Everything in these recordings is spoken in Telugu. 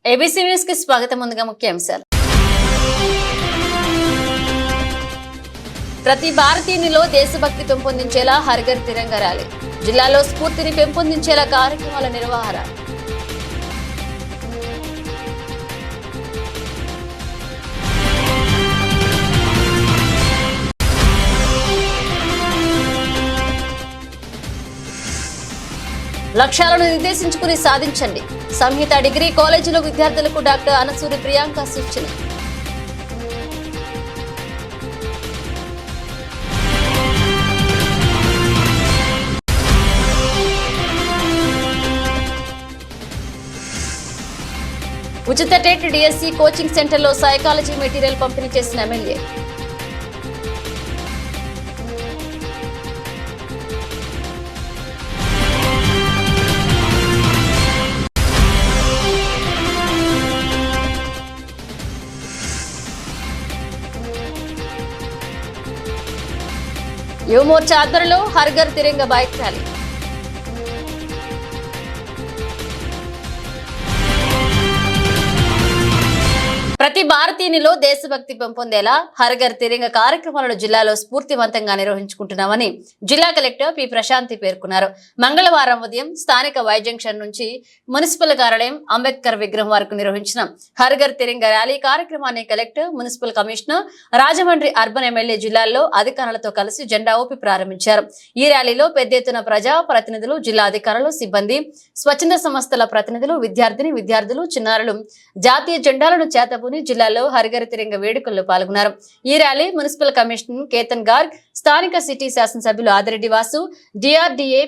ఏబీసీ న్యూస్ కి స్వాగతం. ముందుగా ముఖ్యాంశాలు. ప్రతి భారతీయునిలో దేశభక్తి పెంపొందించేలా హర్ ఘర్ తిరంగా ర్యాలీ. జిల్లాలో స్ఫూర్తిని పెంపొందించేలా కార్యక్రమాల నిర్వహణ. లక్ష్యాలను నిర్దేశించుకుని సాధించండి. సంహిత డిగ్రీ కాలేజీలో విద్యార్థులకు డాక్టర్ అనసూరి ప్రియాంక సూచన. ఉచిత టెట్ డిఎస్సి కోచింగ్ సెంటర్లో సైకాలజీ మెటీరియల్ పంపిణీ చేసిన ఎమ్మెల్యే. యువమోర్చా ఆధ్వర్యంలో హర్ ఘర్ తిరంగా బైక్ ర్యాలీ. ప్రతి భారతీయునిలో దేశభక్తి పెంపొందేలా హర్ ఘర్ తిరంగా కార్యక్రమాలను జిల్లాలో స్ఫూర్తివంతంగా నిర్వహించుకుంటున్నామని జిల్లా కలెక్టర్ పి ప్రశాంతి పేర్కొన్నారు. మంగళవారం ఉదయం స్థానిక వై జంక్షన్ నుంచి మున్సిపల్ కార్యాలయం అంబేద్కర్ విగ్రహం వరకు నిర్వహించిన హర్ ఘర్ తిరంగా ర్యాలీ కార్యక్రమాన్ని collector, municipal commissioner, Rajahmundry urban MLA జిల్లాల్లో అధికారులతో కలిసి జెండా ఊపి ప్రారంభించారు. ఈ ర్యాలీలో పెద్ద ఎత్తున ప్రజా ప్రతినిధులు, జిల్లా అధికారులు, సిబ్బంది, స్వచ్ఛంద సంస్థల ప్రతినిధులు, విద్యార్థులు, చిన్నారులు జాతీయ జెండాలను చేతబూని జిల్లాలో హర్ ఘర్ తిరంగా వేడుకల్లో పాల్గొన్నారు. ఈ rally municipal commissioner Ketan Garg, స్థానిక సిటీ శాసనసభ్యులు ఆదిరెడ్డి వాసు, డిఆర్డీఏ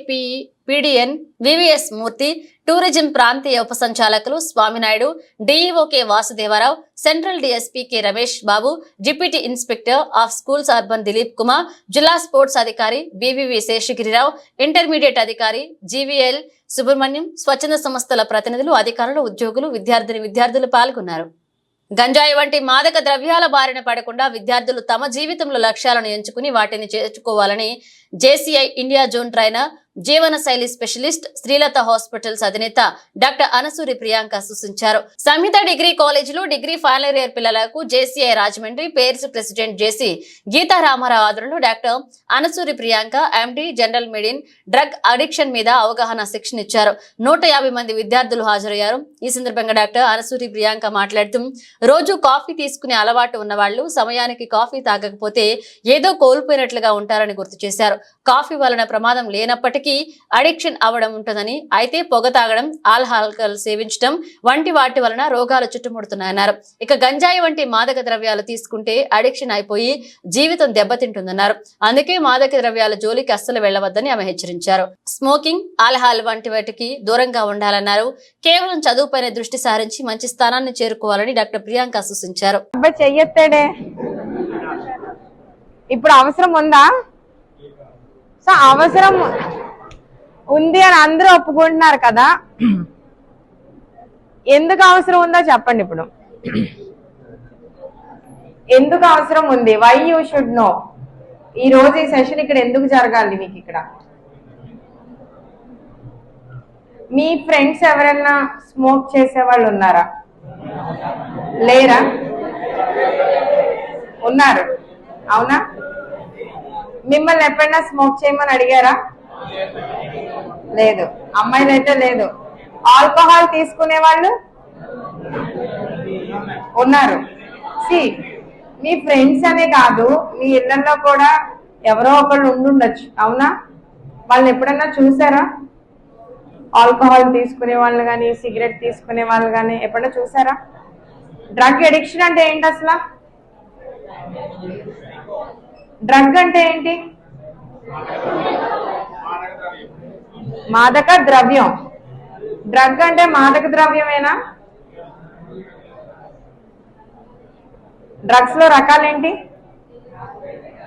పీడీఎన్ వివిఎస్ మూర్తి, టూరిజం ప్రాంతీయ ఉప సంచాలకులు Swaminaidu, DEO K Vasudevarao, central DSP K Ramesh Babu, deputy inspector of schools urban Dilip Kumar, జిల్లా స్పోర్ట్స్ అధికారి బివివి శేషగిరిరావు, ఇంటర్మీడియట్ అధికారి జీవీఎల్ సుబ్రహ్మణ్యం, స్వచ్ఛంద సంస్థల ప్రతినిధులు, అధికారులు, ఉద్యోగులు, విద్యార్థులు పాల్గొన్నారు. గంజాయి వంటి మాదక ద్రవ్యాల బారిన పడకుండా విద్యార్థులు తమ జీవితంలో లక్ష్యాలను ఎంచుకుని వాటిని చేర్చుకోవాలని జేసీఐ ఇండియా జోన్ ట్రైనర్, జీవన శైలి స్పెషలిస్ట్, శ్రీలత హాస్పిటల్స్ అధినేత డాక్టర్ అనసూరి ప్రియాంక సూచించారు. సంహిత డిగ్రీ కాలేజీలో డిగ్రీ ఫైనల్ ఇయర్ పిల్లలకు JCI Rajahmundry Pearls president JC Geetharamarao ఆధ్వర్యంలో doctor Anasuri Priyanka MD general medicine drug addiction మీద అవగాహన శిక్షణ ఇచ్చారు. 150 మంది విద్యార్థులు హాజరయ్యారు. ఈ సందర్భంగా డాక్టర్ అనసూరి ప్రియాంక మాట్లాడుతూ, రోజు కాఫీ తీసుకునే అలవాటు ఉన్న వాళ్ళు సమయానికి కాఫీ తాగకపోతే ఏదో కోల్పోయినట్లుగా ఉంటారని గుర్తు చేశారు. కాఫీ వలన ప్రమాదం లేనప్పటికీ అడిక్షన్ అవ్వడం ఉంటుందని, అయితే పొగ తాగడం, ఆల్కహాల్ సేవించడం వంటి వాటి వలన రోగాలు చుట్టుముడుతున్నాయన్నారు. ఇక గంజాయి వంటి మాదక ద్రవ్యాలు తీసుకుంటే అడిక్షన్ అయిపోయి జీవితం దెబ్బతింటుందన్నారు. అందుకే మాదక ద్రవ్యాల జోలికి అస్సలు వెళ్లవద్దని ఆమె హెచ్చరించారు. స్మోకింగ్, ఆల్కహాల్ వంటి వాటికి దూరంగా ఉండాలన్నారు. కేవలం చదువుపైన దృష్టి సారించి మంచి స్థానాన్ని చేరుకోవాలని డాక్టర్ ప్రియాంక సూచించారు. ఇప్పుడు అవసరం ఉందా? సో అవసరం ఉంది అని అందరూ ఒప్పుకుంటున్నారు కదా, ఎందుకు అవసరం ఉందో చెప్పండి. ఇప్పుడు ఎందుకు అవసరం ఉంది? Why you should know. ఈ రోజు ఈ సెషన్ ఇక్కడ ఎందుకు జరగాలి మీకు? ఇక్కడ మీ ఫ్రెండ్స్ ఎవరైనా స్మోక్ చేసే వాళ్ళు ఉన్నారా? లేరా? ఉన్నారు, అవునా? మిమ్మల్ని ఎప్పుడైనా స్మోక్ చేయమని అడిగారా? లేదు. అమ్మాయిలు అయితే లేదు. ఆల్కహాల్ తీసుకునే వాళ్ళు ఉన్నారు. మీ ఫ్రెండ్స్ అనే కాదు, మీ ఇళ్లలో కూడా ఎవరో ఒకళ్ళు ఉండుండొచ్చు, అవునా? వాళ్ళని ఎప్పుడైనా చూసారా? ఆల్కహాల్ తీసుకునే వాళ్ళు కానీ, సిగరెట్ తీసుకునే వాళ్ళు కానీ ఎప్పుడైనా చూసారా? డ్రగ్ అడిక్షన్ అంటే ఏంటి అసలు? డ్రగ్ అంటే ఏంటి? మాదక ద్రవ్యం. డ్రగ్ అంటే మాదక ద్రవ్యమేనా? డ్రగ్స్ లో రకాలేంటి?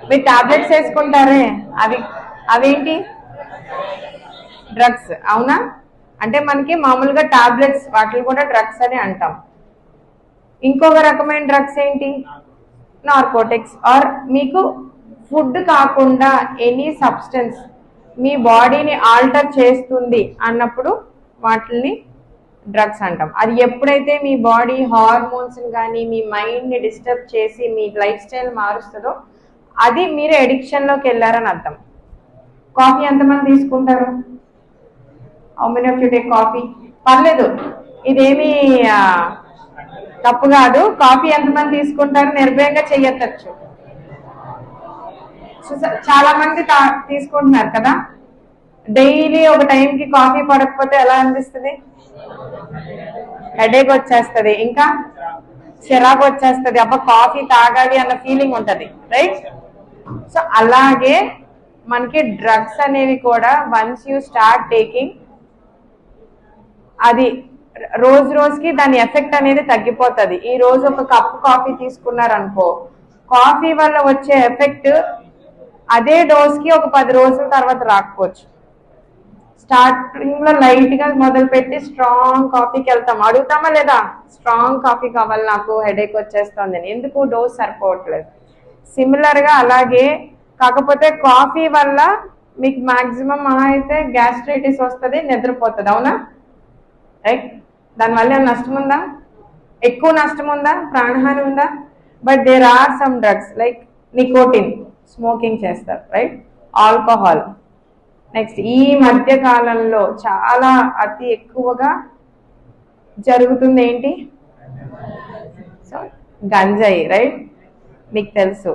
మీరు టాబ్లెట్స్ వేసుకుంటారే, అవేంటి? డ్రగ్స్, అవునా? అంటే మనకి మామూలుగా టాబ్లెట్స్, వాటిని కూడా డ్రగ్స్ అని అంటాం. ఇంకొక రకమైన డ్రగ్స్ ఏంటి? నార్కోటిక్స్. ఆర్ మీకు ఫుడ్ కాకుండా ఎనీ సబ్స్టెన్స్ మీ బాడీని ఆల్టర్ చేస్తుంది అన్నప్పుడు వాటిని డ్రగ్స్ అంటాం. అది ఎప్పుడైతే మీ బాడీ హార్మోన్స్ కానీ మీ మైండ్ని డిస్టర్బ్ చేసి మీ లైఫ్ స్టైల్ మారుస్తుందో అది మీరు ఎడిక్షన్లోకి వెళ్ళారని అర్థం. కాఫీ ఎంతమంది తీసుకుంటారు? How many of you take coffee? పర్లేదు, ఇదేమి తప్పు కాదు. కాఫీ ఎంతమంది తీసుకుంటారు? నిర్భయంగా చెయ్యొచ్చు. చాలా మంది తీసుకుంటున్నారు కదా. డైలీ ఒక టైంకి కాఫీ పడకపోతే ఎలా అనిపిస్తుంది? హెడేక్ వచ్చేస్తుంది, ఇంకా చిరాకు వచ్చేస్తుంది, అబ్బా కాఫీ తాగాలి అన్న ఫీలింగ్ ఉంటుంది, రైట్? సో అలాగే మనకి డ్రగ్స్ అనేవి కూడా వన్స్ యూ స్టార్ట్ టేకింగ్, అది రోజు రోజుకి దాని ఎఫెక్ట్ అనేది తగ్గిపోతుంది. ఈ రోజు ఒక కప్పు కాఫీ తీసుకున్నారనుకో, కాఫీ వల్ల వచ్చే ఎఫెక్ట్ అదే డోస్కి ఒక 10 రోజుల తర్వాత రాకపోవచ్చు. స్టార్టింగ్ లో లైట్ గా మొదలుపెట్టి స్ట్రాంగ్ కాఫీకి వెళ్తాం. అడుగుతామా లేదా? స్ట్రాంగ్ కాఫీ కావాలి నాకు, హెడేక్ వచ్చేస్తుంది. ఎందుకు? డోస్ సరిపోవట్లేదు. సిమిలర్ గా అలాగే, కాకపోతే కాఫీ వల్ల మీకు మాక్సిమం అయితే గ్యాస్ట్రైటిస్ వస్తుంది, నిద్రపోతుంది. అవునా? రైట్? దానివల్ల ఏమైనా నష్టం ఉందా? ఎక్కువ నష్టం ఉందా? ప్రాణహాని ఉందా? But there are some drugs like nicotine, smoking చేస్తారు, రైట్? ఆల్కహాల్. నెక్స్ట్ ఈ మధ్య కాలంలో చాలా అతి ఎక్కువగా జరుగుతుంది ఏంటి? సో గంజాయి, రైట్? మీకు తెలుసు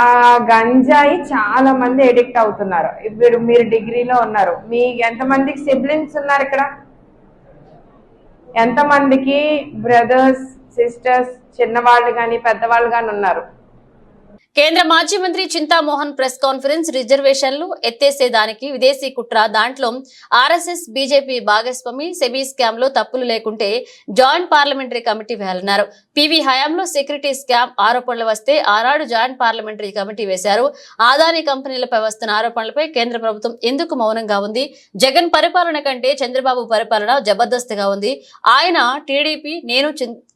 ఆ గంజాయి చాలా మంది ఎడిక్ట్ అవుతున్నారు. ఇప్పుడు మీరు డిగ్రీలో ఉన్నారు, మీ ఎంతమందికి సిబ్లింగ్స్ ఉన్నారు ఇక్కడ? ఎంతమందికి బ్రదర్స్ సిస్టర్స్ చిన్నవాళ్ళు కానీ పెద్దవాళ్ళు కానీ ఉన్నారు? కేంద్ర మాజీ మంత్రి చింతామోహన్ ప్రెస్ కాన్ఫరెన్స్ రిజర్వేషన్లు ఎత్తేసేదానికి విదేశీ కుట్ర, దాంట్లో ఆర్ఎస్ఎస్ బీజేపీ భాగస్వామి, సెబీ స్కామ్ లో తప్పులు లేకుంటే జాయింట్ పార్లమెంటరీ కమిటీ వేయాలన్నారు. పివి హయాంలో సెక్యూరిటీ స్కామ్ ఆరోపణలు వస్తే ఆనాడు జాయింట్ పార్లమెంటరీ కమిటీ వేశారు. ఆదాని కంపెనీలపై వస్తున్న ఆరోపణలపై కేంద్ర ప్రభుత్వం ఎందుకు మౌనంగా ఉంది? జగన్ పరిపాలన కంటే చంద్రబాబు పరిపాలన జబర్దస్త్గా ఉంది. ఆయన టీడీపీ, నేను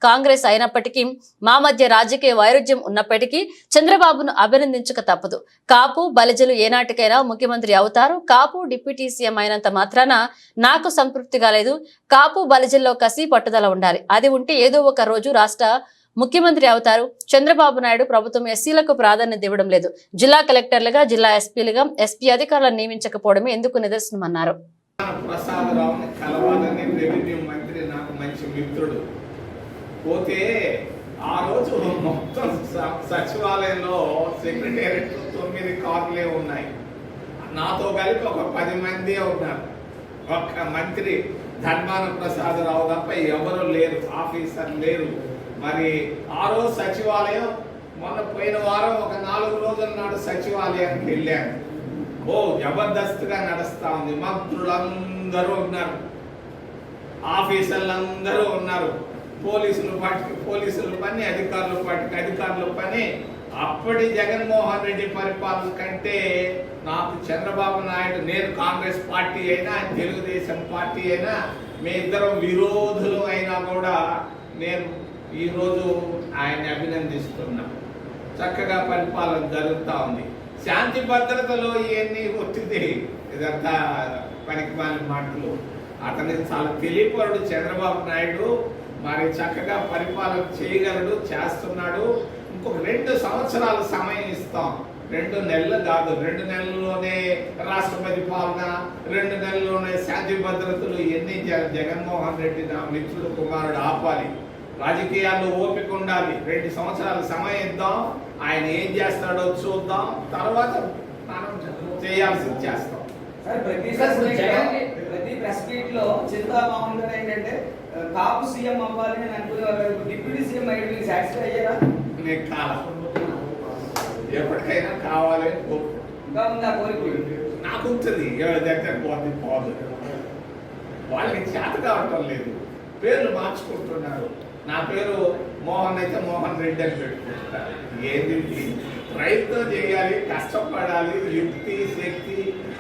కాంగ్రెస్ అయినప్పటికీ మా మధ్య రాజకీయ వైరుధ్యం ఉన్నప్పటికీ చంద్రబాబును అభినందించక తప్పదు. కాపు బలిజలు ఏనాటికైనా ముఖ్యమంత్రి అవుతారు. కాపు డిప్యూటీ సీఎం అయినంత మాత్రాన నాకు సంతృప్తిగా లేదు. కాపు బలిజల్లో కసి పట్టుదల ఉండాలి. అది ఉంటే ఏదో ఒక రోజు రాష్ట్ర ముఖ్యమంత్రి అవుతారు. చంద్రబాబు నాయుడు ప్రభుత్వం ఎస్సీలకు ప్రాధాన్యత ఇవ్వడం లేదు. జిల్లా కలెక్టర్లుగా, జిల్లా ఎస్పీలుగా ఎస్పీ అధికారులను నియమించకపోవడమే ఎందుకు నిదర్శనమన్నారు. పోతే ఆ రోజు మొత్తం సచివాలయంలో సెక్రటేరియట్ 9 కార్లే ఉన్నాయి. నాతో కలిపి ఒక 10 మంది ఉన్నారు. ఒక్క మంత్రి ధర్మాన ప్రసాదరావు తప్ప ఎవరు లేరు, ఆఫీసర్ లేరు. మరి ఆ రోజు సచివాలయం, మొన్న పోయిన వారం ఒక 4 రోజుల నాడు సచివాలయానికి వెళ్ళాను. జబర్దస్త్గా నడుస్తా ఉంది. మంత్రులందరూ ఉన్నారు, ఆఫీసర్లందరూ ఉన్నారు. పోలీసుల పని, అధికారుల పని. అప్పటి జగన్మోహన్ రెడ్డి పరిపాలన కంటే నాకు చంద్రబాబు నాయుడు, నేను కాంగ్రెస్ పార్టీ అయినా తెలుగుదేశం పార్టీ అయినా, మీ ఇద్దరం విరోధులు అయినా కూడా నేను ఈరోజు ఆయన్ని అభినందిస్తున్నా. చక్కగా పరిపాలన జరుగుతూ ఉంది. శాంతి భద్రతలో ఇవన్నీ వచ్చింది, ఇదంతా పనికిమాలిన మాటలు. అతనికి చాలా తెలియపరుడు చంద్రబాబు నాయుడు. మరి చక్కగా పరిపాలన చేయగలడు, చేస్తున్నాడు. ఇంకొక 2 సంవత్సరాల సమయం ఇస్తాం. 2 నెలలు కాదు, 2 నెలల్లోనే రాష్ట్రపతి పాలన, 2 నెలల్లోనే శాంతి భద్రతలు ఎన్ని జగన్మోహన్ రెడ్డి నా మిత్రుడు కుమారుడు ఆపాలి. రాజకీయాల్లో ఓపిక ఉండాలి. 2 సంవత్సరాల సమయం ఇద్దాం. ఆయన ఏం చేస్తాడో చూద్దాం, తర్వాత మనం చేయాల్సింది చేస్తాం. ప్రతి ప్రెస్ మీట్ లో చింతామోహన్ గారు ఏంటంటే కాపు సీఎం అవ్వాలి అని అనుకునేవారు. డిప్యూటీ సీఎం అయ్యి సాటిస్ఫై అయ్యారా? నేను కాదు, ఎప్పటికైనా కావాలి నాకు ఉంటుంది. ఎవరి దగ్గర పోదు, వాళ్ళకి చేత కావటం లేదు. పేర్లు మార్చుకుంటున్నారు. నా పేరు మోహన్ అయితే మోహన్ రెడ్డి అని పెట్టుకుంటున్నారు. ఏంటి? ప్రయత్నం చేయాలి, కష్టపడాలి, యుక్తి శక్తి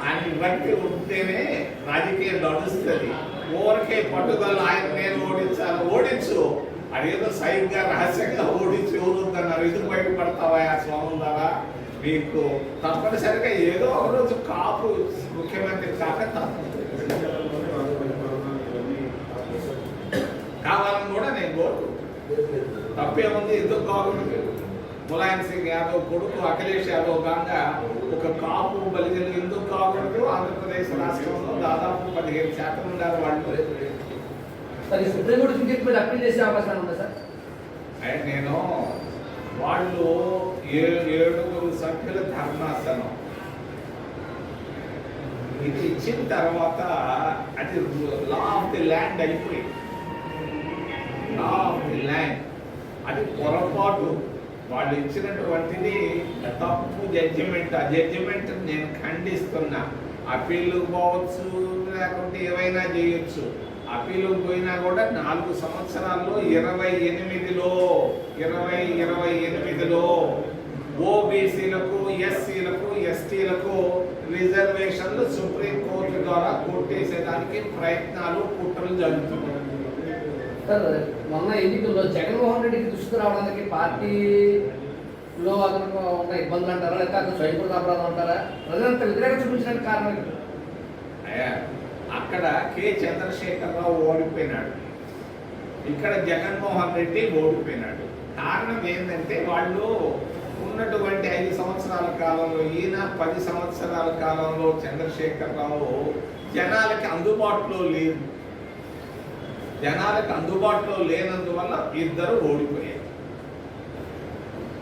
అని బట్టి ఉంటేనే రాజకీయం నడుస్తుంది. ఊరికే పట్టుదల ఆయన నేను ఓడించు, అదేదో సైడ్గా రహస్యంగా ఓడించి ఎవరుద్దన్నారు. ఇది బయటపడతావా ఆ స్వామి ద్వారా? మీకు తప్పనిసరిగా ఏదో ఒక రోజు కాపు ముఖ్యమంత్రి కాక తప్పదు. తప్పేముంది? ఎందుకు కాకూడదు? ములాయం సింగ్ యాదవ్ కొడుకు అఖిలేష్ యాదవ్ కాగా ఒక కాపు బలిజలు ఎందుకు కాకూడదు? ఆంధ్రప్రదేశ్ రాష్ట్రంలో దాదాపు 15% ఉన్నారు వాళ్ళు. సుప్రీంకోర్టు తీర్పు మీద అప్పీల్ చేసే అవకాశం ఉందా సార్? నేను వాళ్ళు 7 సభ్యుల ధర్మాసనం ఇది ఇచ్చిన తర్వాత అది లా ఆఫ్ ది ల్యాండ్ అయిపోయింది. లా ఆఫ్ ది ల్యాండ్ అది పొరపాటు. వాళ్ళు ఇచ్చినటువంటిది తప్పు జడ్జిమెంట్. ఆ జడ్జిమెంట్ నేను ఖండిస్తున్నా. అప్పీలు పోవచ్చు, లేకుంటే ఏవైనా చేయొచ్చు. అప్పీలు పోయినా కూడా 4 సంవత్సరాల్లో 28లో ఓబీసీలకు, ఎస్సీలకు, ఎస్టీలకు రిజర్వేషన్లు సుప్రీంకోర్టు ద్వారా కొట్టేసేదానికి ప్రయత్నాలు, కుట్రలు జరుగుతున్నాయి. మొన్న ఎన్నికల్లో జగన్మోహన్ రెడ్డికి దృష్టి రావడానికి పార్టీలో అతనికి ఉన్న ఇబ్బందులు అంటారా, లేకపోతే అతను స్వయంకృత అపరాధం అంటారా? ప్రజలంతా వ్యతిరేకత చూపించడానికి కారణం అక్కడ కె చంద్రశేఖరరావు ఓడిపోయినాడు, ఇక్కడ జగన్మోహన్ రెడ్డి ఓడిపోయినాడు. కారణం ఏంటంటే వాళ్ళు ఉన్నటువంటి 5 సంవత్సరాల కాలంలో, ఈయన 10 సంవత్సరాల కాలంలో చంద్రశేఖరరావు జనాలకి అందుబాటులో లేదు. జనాలకు అందుబాటులో లేనందువల్ల ఇద్దరు ఓడిపోయారు.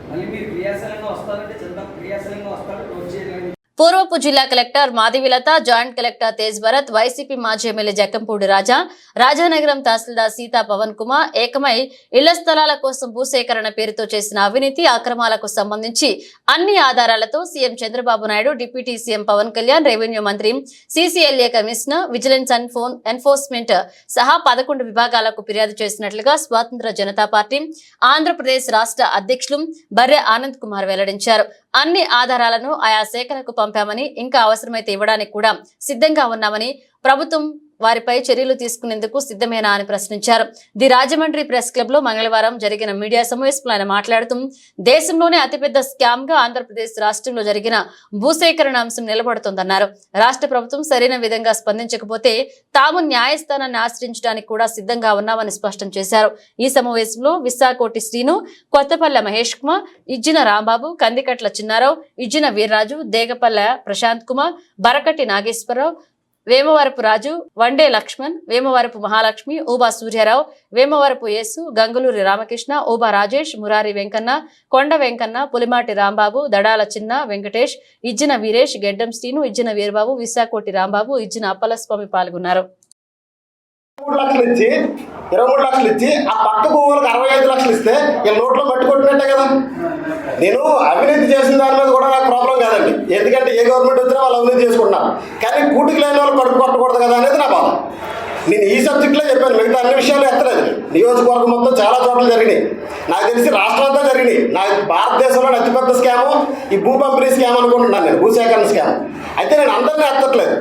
మళ్ళీ మీరు క్రియాశీలంగా వస్తారంటే చంద్రబాబు క్రియాశీలంగా వస్తారు. వచ్చేది పూర్వపు జిల్లా collector Madhavi Latha, joint collector Tej Bharat, YCP మాజీ ఎమ్మెల్యే జక్కంపూడి రాజా, రాజానగరం తహసీల్దార్ సీతా పవన్ కుమార్ ఏకమై ఇళ్ల స్థలాల కోసం భూసేకరణ పేరుతో చేసిన అవినీతి అక్రమాలకు సంబంధించి అన్ని ఆధారాలతో CM Chandrababu Naidu, deputy CM Pavan Kalyan, revenue మంత్రి, CCLA commissioner, vigilance and enforcement సహా 11 విభాగాలకు ఫిర్యాదు చేసినట్లుగా స్వాతంత్ర జనతా పార్టీ ఆంధ్రప్రదేశ్ రాష్ట్ర అధ్యక్షులు బర్రె ఆనంద్ కుమార్ వెల్లడించారు. అన్ని ఆధారాలను ఆయా శాఖలకు పంపామని, ఇంకా అవసరమైతే ఇవ్వడానికి కూడా సిద్ధంగా ఉన్నామని, ప్రభుత్వం వారిపై చర్యలు తీసుకునేందుకు సిద్ధమేనా అని ప్రశ్నించారు. ది రాజమండ్రి ప్రెస్ క్లబ్ లో మంగళవారం జరిగిన మీడియా సమావేశంలో ఆయన మాట్లాడుతూ దేశంలోనే అతిపెద్ద స్కామ్ గా ఆంధ్రప్రదేశ్ రాష్ట్రంలో జరిగిన భూసేకరణ అంశం నిలబడుతోందన్నారు. రాష్ట్ర ప్రభుత్వం సరైన విధంగా స్పందించకపోతే తాము న్యాయస్థానాన్ని ఆశ్రయించడానికి కూడా సిద్ధంగా ఉన్నామని స్పష్టం చేశారు. ఈ సమావేశంలో విశాఖోటి శ్రీను, కొత్తపల్లె మహేష్ కుమార్, ఇజ్జిన రాంబాబు, కందికట్ల చిన్నారావు, ఇజ్జిన వీర్రాజు, దేగపల్లె ప్రశాంత్ కుమార్, బరకటి నాగేశ్వరరావు, వేమవరపు రాజు, వండే లక్ష్మణ్, వేమవరపు మహాలక్ష్మి, ఊబా సూర్యారావు, వేమవరపు యేసు, గంగులూరి రామకృష్ణ, ఊబా రాజేష్, మురారి వెంకన్న, కొండ వెంకన్న, పులిమాటి రాంబాబు, దడాల చిన్న వెంకటేష్, ఇజ్జిన వీరేష్, గెడ్డం శ్రీను, ఇజ్జిన వీరబాబు, విశాఖోటి రాంబాబు, ఇజ్జిన అప్పలస్వామి పాల్గొన్నారు. 23 లక్షలు ఇచ్చి ఆ పక్క భూములకు 65 లక్షలు ఇస్తే వీళ్ళ నోట్లో మట్టి కొట్టినట్టే కదా. నేను అవినీతి చేసిన దాని మీద కూడా నాకు ప్రాబ్లం కాదండి, ఎందుకంటే ఏ గవర్నమెంట్ వచ్చినా వాళ్ళు అవినీతి చేసుకుంటున్నారు. కానీ కూటికి లేని వాళ్ళు కడుపు కొట్టకూడదు కదా అనేది నా బాధ. నేను ఈ సబ్జెక్ట్లో చెప్పాను, మిగతా అన్ని విషయాలు ఎత్తలేదు. నియోజకవర్గం మొత్తం చాలా చోట్ల జరిగినాయి, నాకు తెలిసి రాష్ట్రం అంతా జరిగినాయి. నాకు భారతదేశంలో అతిపెద్ద స్కాము ఈ భూ పంపిణీ స్కామ్ అనుకుంటున్నాను, నేను భూసేకరణ స్కామ్. అయితే నేను అందరినీ ఎత్తట్లేదు.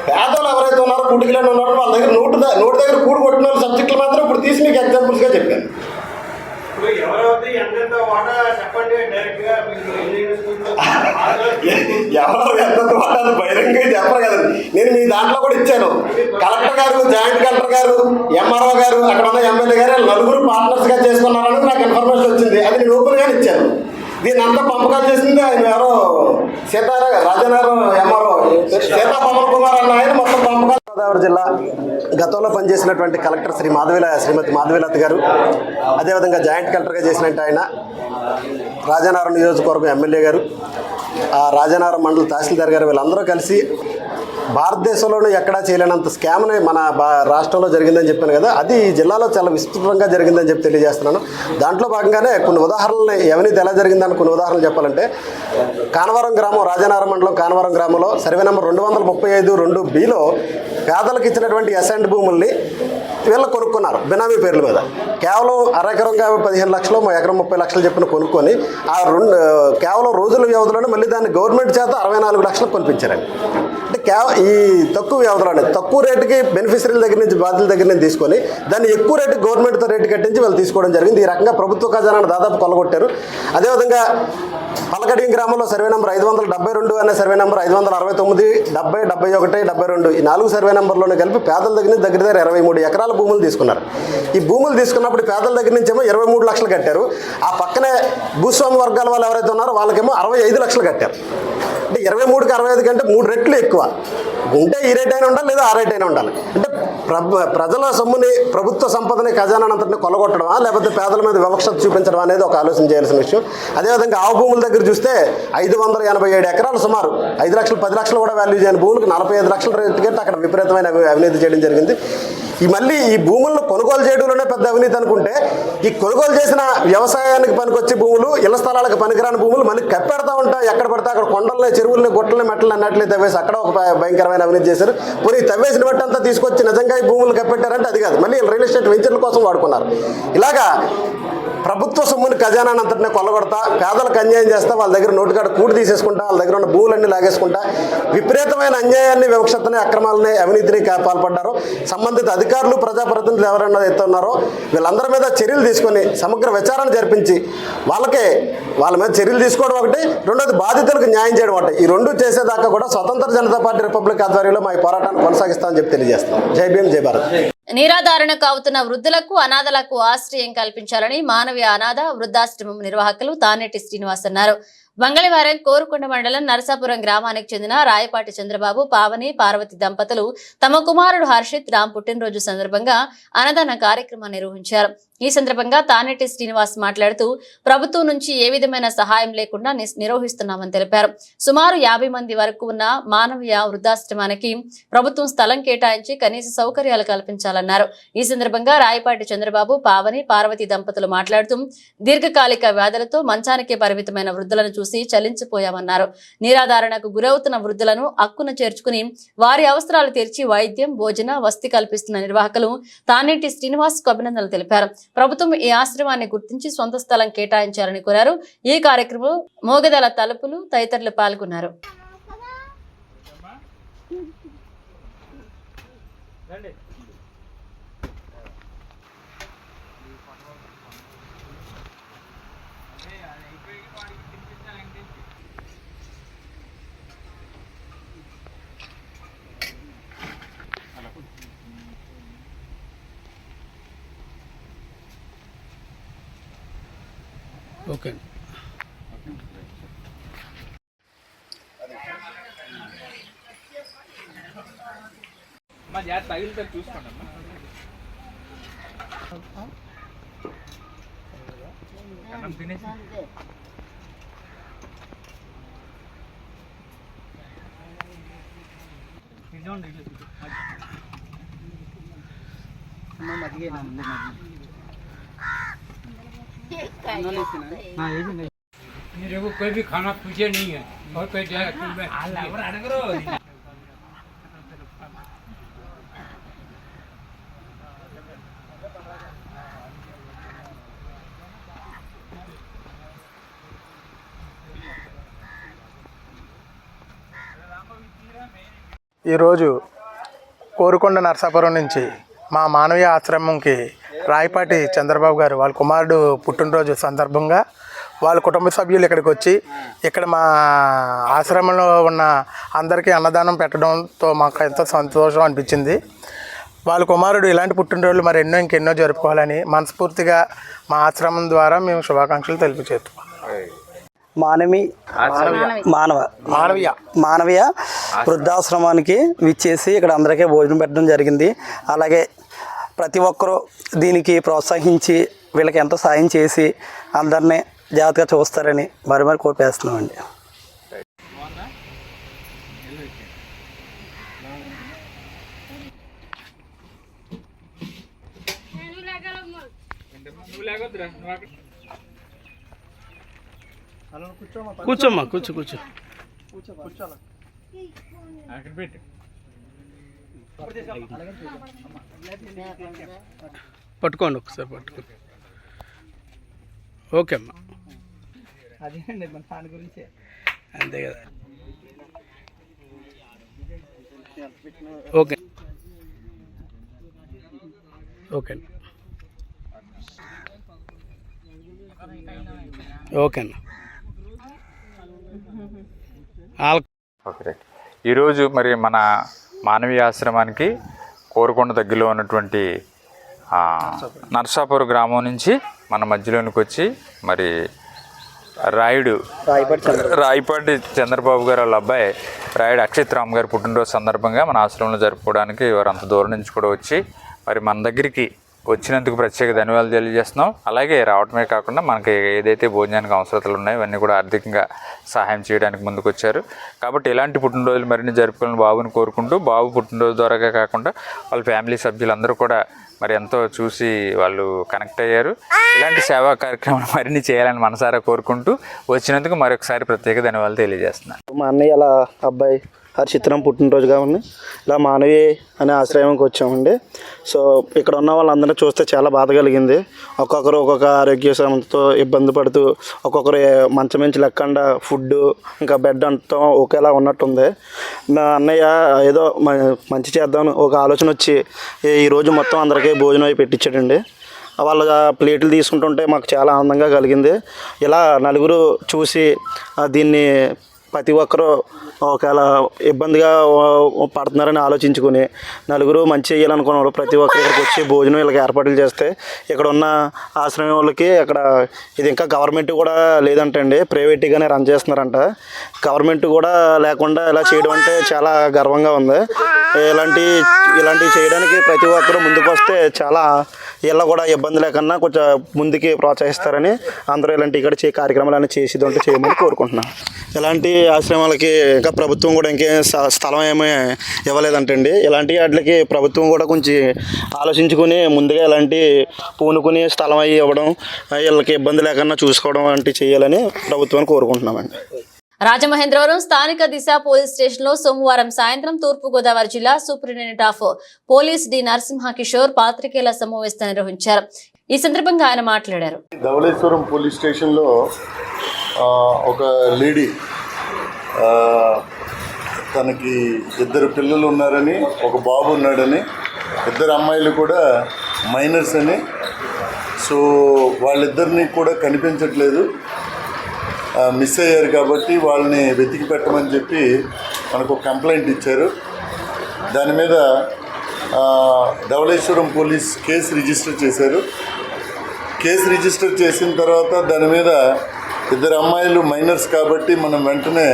పేదలు ఎవరైతే ఉన్నారో కూటికిలేని ఉన్నారో వాళ్ళ దగ్గర నోటి దగ్గర కూడి కొట్టిన వాళ్ళ సబ్జెక్టులు మాత్రం ఇప్పుడు తీసి మీకు ఎగ్జాంపుల్స్గా చెప్పాను. ఎవరో ఎంత వాడాలి బహిరంగంగా చెప్పరు కదండి. నేను మీ దాంట్లో కూడా ఇచ్చాను. కలెక్టర్ గారు, జాయింట్ కలెక్టర్ గారు, ఎంఆర్ఓ గారు, అక్కడ ఉన్న ఎమ్మెల్యే గారు 4 పార్ట్నర్స్గా చేసుకున్నారని నాకు ఇన్ఫర్మేషన్ వచ్చింది. అది నేను ఓపెన్గానే ఇచ్చాను. దీన్ని అంతా పంపకాలు చేసింది ఆయన ఎవరో రాజానగరం ఎంఆర్ఓ సీతా పవన్ కుమార్ అన్న ఆయన మొత్తం పంపకాలు. గోదావరి జిల్లా గతంలో పనిచేసినటువంటి కలెక్టర్ శ్రీమతి మాధవిలత గారు, అదేవిధంగా జాయింట్ కలెక్టర్గా చేసినట్టు ఆయన రాజానగరం నియోజకవర్గం ఎమ్మెల్యే గారు, రాజానగరం మండల తహసీల్దార్ గారు, వీళ్ళందరూ కలిసి భారతదేశంలోనే ఎక్కడా చేయలేనంత స్కామ్ని మన రాష్ట్రంలో జరిగిందని చెప్పాను కదా, అది ఈ జిల్లాలో చాలా విస్తృతంగా జరిగిందని చెప్పి తెలియజేస్తున్నాను. దాంట్లో భాగంగానే కొన్ని ఉదాహరణలు, అవినీతి ఎలా జరిగిందని కొన్ని ఉదాహరణలు చెప్పాలంటే, కానవరం గ్రామం, రాజానగరం మండలం కానవరం గ్రామంలో సర్వే నెంబర్ 235(2)B)లో పేదలకు ఇచ్చినటువంటి ఎసెంట్ భూముల్ని వీళ్ళు కొనుక్కున్నారు బినామీ పేర్ల మీద. కేవలం అరెకరంగా 15 లక్షలు, ఎకరం 30 లక్షలు చెప్పిన కొనుక్కొని కేవలం రోజుల వ్యవధిలోనే మళ్ళీ దాన్ని గవర్నమెంట్ చేత 64 లక్షలకు కొనిపించారండి. అంటే ఈ తక్కువ వ్యవధిలోనే తక్కువ రేటుకి బెనిఫిషరీల దగ్గర నుంచి బాధ్యుల దగ్గర నుంచి తీసుకొని దాన్ని ఎక్కువ రేటు గవర్నమెంట్తో రేటు కట్టించి వాళ్ళు తీసుకోవడం జరిగింది. ఈ రకంగా ప్రభుత్వ ఖజానాను దాదాపు కొల్లగొట్టారు. అదేవిధంగా పలకడియం గ్రామంలో సర్వే నెంబర్ 572 అనే సర్వే నెంబర్ 569, 70, 71, 72 ఈ 4 సర్వే నెంబర్లోనే కలిపి పేదల దగ్గర నుంచి దగ్గర 23 ఎకరాల భూములు తీసుకున్నారు. ఈ భూములు తీసుకున్నప్పుడు పేదల దగ్గర నుంచి ఏమో 23 లక్షలు కట్టారు. ఆ పక్కనే భూస్వామి వర్గాల వాళ్ళు ఎవరైతే ఉన్నారో వాళ్ళకేమో 65 లక్షలు కట్టారు. అంటే 23కి 65 కంటే 3 రెట్లు ఎక్కువ. ఉంటే ఈ రేట్ అయినా ఉండాలి, లేదా ఆ రేట్ అయినా ఉండాలి. అంటే ప్రజల సొమ్ముని, ప్రభుత్వ సంపదని, ఖజానానంతటిని కొల్లగొట్టడమా లేకపోతే పేదల మీద వివక్షత చూపించడం అనేది ఒక ఆలోచన చేయాల్సిన విషయం. అదేవిధంగా ఆవు భూముల దగ్గర చూస్తే 587 ఎకరాలు సుమారు 5 లక్షలు 10 లక్షలు కూడా వాల్యూ చేయని భూములకు 45 లక్షల రేటు కట్టి అక్కడ విపరీతమైన అవినీతి చేయడం జరిగింది. మళ్ళీ ఈ భూములను కొనుగోలు చేయడంలోనే పెద్ద అవినీతి అనుకుంటే, ఈ కొనుగోలు చేసిన వ్యవసాయానికి పనికొచ్చే భూములు, ఇళ్ల స్థలాలకు పనికిరాని భూములు మళ్ళీ కప్పెడతా ఉంటా. ఎక్కడ పడితే అక్కడ కొండల్ని, చెరువుల్ని, గుట్టల్ని, మెట్టలు అన్నట్లే తవ్వేసి అక్కడ ఒక భయంకరమైన అవినీతి చేశారు. పోనీ తవ్వేసిన బట్టి అంతా తీసుకొచ్చి నిజంగా ఈ భూములు కప్పెట్టారంటే అది కాదు, మళ్ళీ రియల్ ఎస్టేట్ వెంచర్ల కోసం వాడుకున్నారు. ఇలాగా ప్రభుత్వ సొమ్ముని ఖజానానంతటిని కొల్లగొడతా, పేదలకు అన్యాయం చేస్తా, వాళ్ళ దగ్గర నోటుకాడ కూడి తీసేసుకుంటా, వాళ్ళ దగ్గర ఉన్న భూములన్నీ లాగేసుకుంటా విపరీతమైన అన్యాయాన్ని, వివక్షతని, అక్రమాలని, అవినీతిని పాల్పడ్డారు. సంబంధిత అధికారులు, ప్రజాప్రతినిధులు ఎవరైనా ఎత్తున్నారో వీళ్ళందరి మీద చర్యలు తీసుకొని సమగ్ర విచారణ జరిపించి వాళ్ళ మీద చర్యలు తీసుకోవడం ఒకటి, రెండోది బాధితులకు న్యాయం చేయడం ఒకటి. ఈ రెండు చేసేదాకా కూడా స్వతంత్ర జనతా పార్టీ రిపబ్లిక్ ఆధ్వర్యంలో మా ఈ పోరాటాన్ని కొనసాగిస్తామని చెప్పి తెలియజేస్తాం. జై భీమ్, జై భారత్. నిరాధారణకు అవుతున్న వృద్ధులకు, అనాథలకు ఆశ్రయం కల్పించాలని మానవీయ అనాథ వృద్ధాశ్రమం నిర్వాహకులు తానేటి శ్రీనివాస్ అన్నారు. మంగళవారం కోరుకొండ మండలం నరసాపురం గ్రామానికి చెందిన రాయపాటి చంద్రబాబు, పావని, పార్వతి దంపతులు తమ కుమారుడు హర్షిత్ రామ్ పుట్టినరోజు సందర్భంగా అన్నదాన కార్యక్రమాన్ని నిర్వహించారు. ఈ సందర్భంగా తానేటి శ్రీనివాస్ మాట్లాడుతూ ప్రభుత్వం నుంచి ఏ విధమైన సహాయం లేకుండా నిర్వహిస్తున్నామని తెలిపారు. సుమారు 50 మంది వరకు ఉన్న మానవీయ వృద్ధాశ్రమానికి ప్రభుత్వం స్థలం కేటాయించి కనీస సౌకర్యాలు కల్పించాలన్నారు. ఈ సందర్భంగా రాయపాటి చంద్రబాబు, పావని, పార్వతి దంపతులు మాట్లాడుతూ దీర్ఘకాలిక వ్యాధులతో మంచానికే పరిమితమైన వృద్ధులను చూసి చలించిపోయామన్నారు. నిరాధారణకు గురవుతున్న వృద్ధులను హక్కున చేర్చుకుని వారి అవసరాలు తీర్చి వైద్యం, భోజన, వసతి కల్పిస్తున్న నిర్వాహకులు తానేటి శ్రీనివాస్ కు అభినందనలు తెలిపారు. ప్రభుత్వం ఈ ఆశ్రమాన్ని గుర్తించి సొంత స్థలం కేటాయించాలని కోరారు. ఈ కార్యక్రమంలో మోగదల తలుపులు తదితరులు పాల్గొన్నారు. ఓకే మా జాతి తగిలితే చూసుకోండి అన్నం తినేసి मेरे को कोई भी खाना पूछे नहीं है और कोई अड़गरो ఈరోజు కోరుకొండ నరసాపురం నుంచి మా మానవీయ ఆశ్రమంకి రాయపాటి చంద్రబాబు గారు వాళ్ళ కుమారుడు పుట్టినరోజు సందర్భంగా వాళ్ళ కుటుంబ సభ్యులు ఇక్కడికి వచ్చి ఇక్కడ మా ఆశ్రమంలో ఉన్న అందరికీ అన్నదానం పెట్టడంతో మాకు ఎంతో సంతోషం అనిపించింది. వాళ్ళ కుమారుడు ఇలాంటి పుట్టినరోజులు మరి ఇంకెన్నో జరుపుకోవాలని మనస్ఫూర్తిగా మా ఆశ్రమం ద్వారా మేము శుభాకాంక్షలు తెలియజేస్తాం. మానవీయ వృద్ధాశ్రమానికి విచ్చేసి ఇక్కడ అందరికీ భోజనం పెట్టడం జరిగింది. అలాగే ప్రతి ఒక్కరూ దీనికి ప్రోత్సహించి వీళ్ళకి ఎంతో సాయం చేసి అందరినీ జాగ్రత్తగా చూస్తారని మరి కోరుపేస్తున్నామండి. కూర్చోమ్మా, కూర్చో పట్టుకోండి, ఒకసారి పట్టుకోండి. ఓకే అమ్మా, అదే అండి మన దాని గురించే అంతే కదా. ఓకే ఓకే ఓకే అన్న. Okay right. ఈరోజు మరి మన మానవీయ ఆశ్రమానికి కోరుకొండ దగ్గరలో ఉన్నటువంటి నర్సాపూర్ గ్రామం నుంచి మన మధ్యలోనికి వచ్చి మరి రాయిపాటి చంద్రబాబు గారు వాళ్ళ అబ్బాయి రాయుడు అక్షిత్ రామ్ గారి పుట్టినరోజు సందర్భంగా మన ఆశ్రమంలో జరుపుకోవడానికి వారు అంత దూరం నుంచి కూడా వచ్చి మరి మన దగ్గరికి వచ్చినందుకు ప్రత్యేక ధన్యవాదాలు తెలియజేస్తున్నాం. అలాగే రావటమే కాకుండా మనకి ఏదైతే భోజనానికి అవసరతలు ఉన్నాయో ఇవన్నీ కూడా ఆర్థికంగా సహాయం చేయడానికి ముందుకు వచ్చారు. కాబట్టి ఇలాంటి పుట్టినరోజులు మరిన్ని జరుపుకోవాలని బాబుని కోరుకుంటూ, బాబు పుట్టినరోజు ద్వారాగా కాకుండా వాళ్ళ ఫ్యామిలీ సభ్యులందరూ కూడా మరి ఎంతో చూసి వాళ్ళు కనెక్ట్ అయ్యారు. ఇలాంటి సేవా కార్యక్రమాలు మరిన్ని చేయాలని మనసారా కోరుకుంటూ వచ్చినందుకు మరొకసారి ప్రత్యేక ధన్యవాదాలు తెలియజేస్తున్నాను. మా అన్నయ్య అలా అబ్బాయి హర్షిత్రం పుట్టినరోజు కాబట్టి ఇలా మానవి అనే ఆశ్రయంకి వచ్చామండి. సో ఇక్కడ ఉన్న వాళ్ళందరినీ చూస్తే చాలా బాధ కలిగింది. ఒక్కొక్కరు ఒక్కొక్క ఆరోగ్య సమస్యతో ఇబ్బంది పడుతూ, ఒక్కొక్కరు మంచం నుంచి లెక్కకుండా ఫుడ్ ఇంకా బెడ్ అంతా ఒకేలా ఉన్నట్టుంది. మా అన్నయ్య ఏదో మంచి చేద్దామని ఒక ఆలోచన వచ్చి ఈరోజు మొత్తం అందరికీ భోజనం అయి పెట్టించాడండి. వాళ్ళ ప్లేట్లు తీసుకుంటుంటే మాకు చాలా ఆనందంగా కలిగింది. ఇలా నలుగురు చూసి దీన్ని ప్రతి ఒక్కరూ ఒకవేళ ఇబ్బందిగా పడుతున్నారని ఆలోచించుకుని నలుగురు మంచి చేయాలనుకున్న ప్రతి ఒక్కరు ఇక్కడికి వచ్చి భోజనం వీళ్ళకి ఏర్పాట్లు చేస్తే ఇక్కడ ఉన్న ఆశ్రమం వాళ్ళకి అక్కడ ఇది ఇంకా గవర్నమెంట్ కూడా లేదంటండి, ప్రైవేట్గానే రన్ చేస్తున్నారంట. గవర్నమెంట్ కూడా లేకుండా ఇలా చేయడం అంటే చాలా గర్వంగా ఉంది. ఇలాంటివి చేయడానికి ప్రతి ఒక్కరు ముందుకు వస్తే చాలా వీళ్ళ కూడా ఇబ్బంది లేకన్నా కొంచెం ముందుకి ప్రోత్సహిస్తారని అందరూ ఇలాంటి ఇక్కడ కార్యక్రమాలన్నీ చేసేదంటే చేయమని కోరుకుంటున్నాను. ఇలాంటి ఆశ్రమాలకి ఇంకా ప్రభుత్వం కూడా ఇంకేం స్థలం ఏమీ ఇవ్వలేదంటండి. ఇలాంటి వాటికి ప్రభుత్వం కూడా కొంచెం ఆలోచించుకుని ముందుగా ఇలాంటి పూనుకుని స్థలం అయ్యి ఇవ్వడం, వీళ్ళకి ఇబ్బంది లేకుండా చూసుకోవడం వంటివి చేయాలని ప్రభుత్వాన్ని కోరుకుంటున్నామండి. రాజమహేంద్రవరం స్థానిక దిశ పోలీస్ స్టేషన్ లో సోమవారం సాయంత్రం తూర్పుగోదావరి జిల్లా superintendent of police D Narasimha Kishore పాత్రికేయుల సమావేశం నిర్వహించారు. ఈ సందర్భంగా ఆయన మాట్లాడారు. ధవళేశ్వరం పోలీస్ స్టేషన్లో ఒక లేడీ తనకి 2 పిల్లలు ఉన్నారని, ఒక బాబు ఉన్నాడని, 2 అమ్మాయిలు కూడా మైనర్స్ అని, సో వాళ్ళిద్దరినీ కూడా కనిపించట్లేదు, మిస్ అయ్యారు కాబట్టి వాళ్ళని వెతికి పెట్టమని చెప్పి మనకు ఒక కంప్లైంట్ ఇచ్చారు. దాని మీద ధవళేశ్వరం పోలీస్ కేసు రిజిస్టర్ చేశారు. కేసు రిజిస్టర్ చేసిన తర్వాత దాని మీద 2 అమ్మాయిలు మైనర్స్ కాబట్టి మనం వెంటనే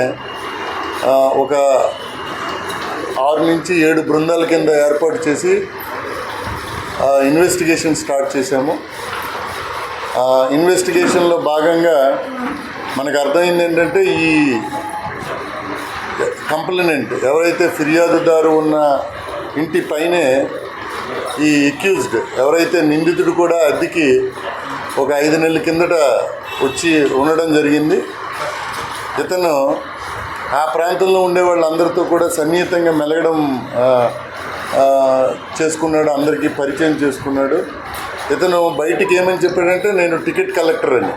ఒక 6 నుంచి 7 బృందాల కింద ఏర్పాటు చేసి ఇన్వెస్టిగేషన్ స్టార్ట్ చేశాము. ఇన్వెస్టిగేషన్లో భాగంగా మనకు అర్థమైంది ఏంటంటే ఈ కంప్లైనెంట్ ఎవరైతే ఫిర్యాదుదారు ఉన్న ఇంటి పైనే ఈ అక్యూజ్డ్ ఎవరైతే నిందితుడు కూడా అద్దెకి ఒక 5 నెలల కిందట వచ్చి ఉండడం జరిగింది. ఇతను ఆ ప్రాంతంలో ఉండే వాళ్ళందరితో కూడా సన్నిహితంగా మెలగడం చేసుకున్నాడు, అందరికీ పరిచయం చేసుకున్నాడు. ఇతను బయటికి ఏమని చెప్పాడంటే నేను టికెట్ కలెక్టర్ అని,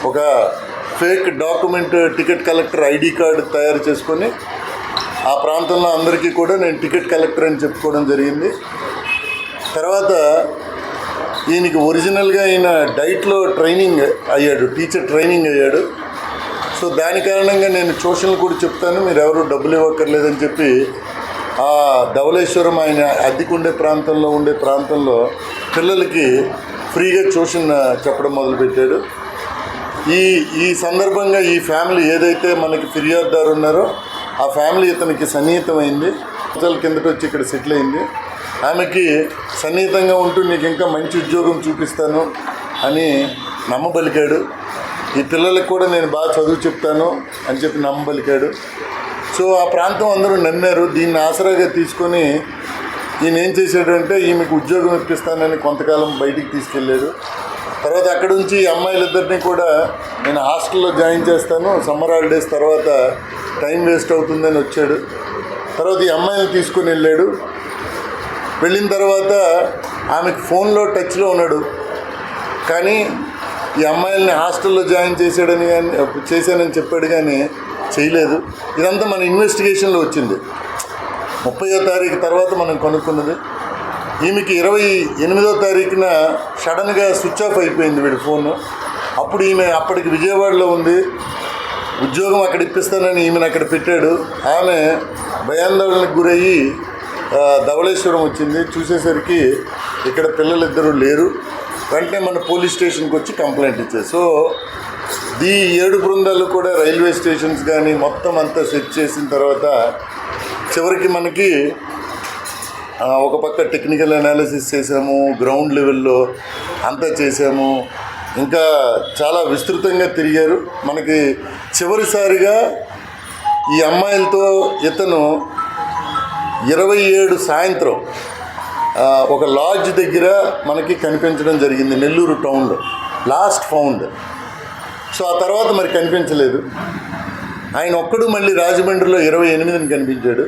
ఒక fake document ticket collector ID card తయారు చేసుకొని ఆ ప్రాంతంలో అందరికీ కూడా నేను టికెట్ కలెక్టర్ అని చెప్పుకోవడం జరిగింది. తర్వాత ఈయనకి ఒరిజినల్గా ఈయన డైట్లో ట్రైనింగ్ అయ్యాడు, టీచర్ ట్రైనింగ్ అయ్యాడు. సో దాని కారణంగా నేను ట్యూషన్లు కూడా చెప్తాను, మీరు ఎవరు డబ్బులు ఇవ్వక్కర్లేదని చెప్పి ఆ ధవళేశ్వరం ఆయన అద్దెకుండే ప్రాంతంలో ఉండే ప్రాంతంలో పిల్లలకి ఫ్రీగా ట్యూషన్ చెప్పడం మొదలుపెట్టాడు. ఈ సందర్భంగా ఈ ఫ్యామిలీ ఏదైతే మనకి ఫిర్యాదుదారు ఉన్నారో ఆ ఫ్యామిలీ ఇతనికి సన్నిహితమైంది. సంవత్సరాల కిందట వచ్చి ఇక్కడ సెటిల్ అయింది. ఆమెకి సన్నిహితంగా ఉంటూ నీకు ఇంకా మంచి ఉద్యోగం చూపిస్తాను అని నమ్మబలికాడు. ఈ పిల్లలకు కూడా నేను బాగా చదువు చెప్తాను అని చెప్పి నమ్మబలికాడు. సో ఆ ప్రాంతం అందరూ నమ్మారు. దీన్ని ఆసరాగా తీసుకొని ఈయన ఏం చేశాడంటే ఈమెకు ఉద్యోగం ఇప్పిస్తానని కొంతకాలం బయటికి తీసుకెళ్ళాడు. తర్వాత అక్కడి నుంచి ఈ అమ్మాయిలిద్దరినీ కూడా నేను హాస్టల్లో జాయిన్ చేస్తాను, సమ్మర్ హాలిడేస్ తర్వాత టైం వేస్ట్ అవుతుందని వచ్చాడు. తర్వాత ఈ అమ్మాయిని తీసుకుని వెళ్ళాడు. వెళ్ళిన తర్వాత ఆమెకు ఫోన్లో టచ్లో ఉన్నాడు, కానీ ఈ అమ్మాయిల్ని హాస్టల్లో జాయిన్ చేశానని చెప్పాడు కానీ చేయలేదు. ఇదంతా మన ఇన్వెస్టిగేషన్లో వచ్చింది. 30వ తారీఖు తర్వాత మనం కొనుక్కున్నది. ఈమెకి 28వ తారీఖున సడన్గా స్విచ్ ఆఫ్ అయిపోయింది వీడి ఫోను. అప్పుడు ఈమె అప్పటికి విజయవాడలో ఉంది, ఉద్యోగం అక్కడ ఇప్పిస్తానని ఈమెను అక్కడ పెట్టాడు. ఆమె భయాందోళనకు గురయ్యి ధవళేశ్వరం వచ్చింది. చూసేసరికి ఇక్కడ పిల్లలిద్దరూ లేరు. వెంటనే మన పోలీస్ స్టేషన్కి వచ్చి కంప్లైంట్ ఇచ్చారు. సో ఈ 7 బృందాలు కూడా రైల్వే స్టేషన్స్ కానీ మొత్తం అంతా సెట్ చేసిన తర్వాత చివరికి మనకి ఒక పక్క టెక్నికల్ అనాలిసిస్ చేసాము, గ్రౌండ్ లెవెల్లో అంతా చేసాము, ఇంకా చాలా విస్తృతంగా తిరిగారు. మనకి చివరిసారిగా ఈ అమ్మాయిలతో ఇతను 27 సాయంత్రం ఒక లాడ్జ్ దగ్గర మనకి కనిపించడం జరిగింది, నెల్లూరు టౌన్లో లాస్ట్ ఫౌండ్. సో ఆ తర్వాత మరి కనిపించలేదు. ఆయన ఒక్కడు మళ్ళీ రాజమండ్రిలో 28ని కనిపించాడు.